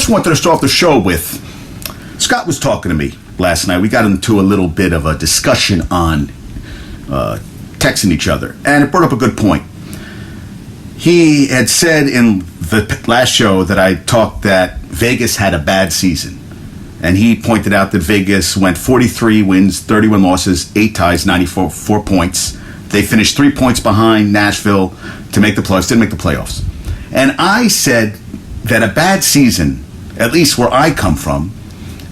just wanted to start off the show with, Scott was talking to me last night. We got into a little bit of a discussion on texting each other, and it brought up a good point. He had said in the last show that I talked that Vegas had a bad season. And he pointed out that Vegas went 43 wins, 31 losses, 8 ties, 94 points. They finished 3 points behind Nashville to make the playoffs, didn't make the playoffs. And I said that a bad season, at least where I come from,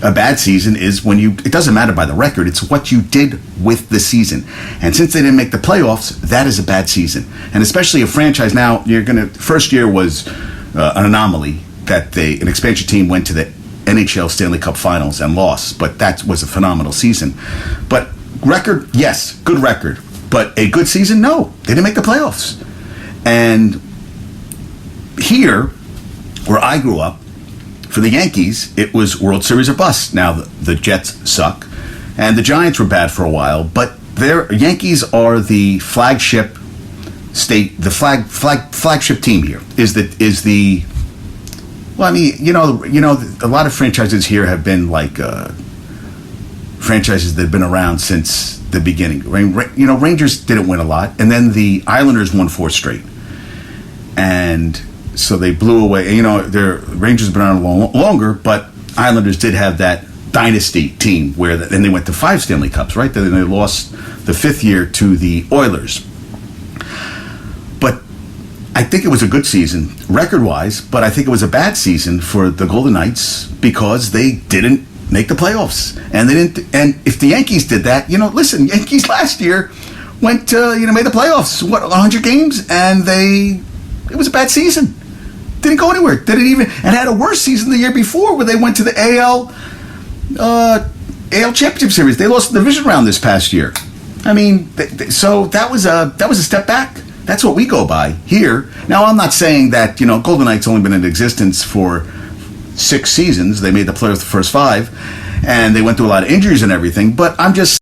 a bad season is when it doesn't matter by the record, it's what you did with the season. And since they didn't make the playoffs, that is a bad season. And especially a franchise now, first year was an anomaly that an expansion team went to the NHL Stanley Cup Finals and lost, but that was a phenomenal season. But record, yes, good record. But a good season, no. They didn't make the playoffs. And here, where I grew up, for the Yankees, it was World Series or bust. Now, the Jets suck, and the Giants were bad for a while, but their Yankees are the flagship flagship team here. Well, I mean, a lot of franchises here have been like franchises that have been around since the beginning. Rangers didn't win a lot, and then the Islanders won 4 straight. And so they blew away. Their Rangers have been around longer, but Islanders did have that dynasty team then they went to 5 Stanley Cups, right? Then they lost the 5th year to the Oilers. But I think it was a good season, record-wise, but I think it was a bad season for the Golden Knights because they didn't make the playoffs. And they didn't. And if the Yankees did that, listen, Yankees last year went made the playoffs, 100 games, and it was a bad season. Didn't go anywhere. And had a worse season the year before where they went to the AL Championship Series. They lost the division round this past year. I mean, so that was a step back. That's what we go by here. Now, I'm not saying that, Golden Knights only been in existence for 6 seasons. They made the playoffs the first 5, and they went through a lot of injuries and everything. But I'm just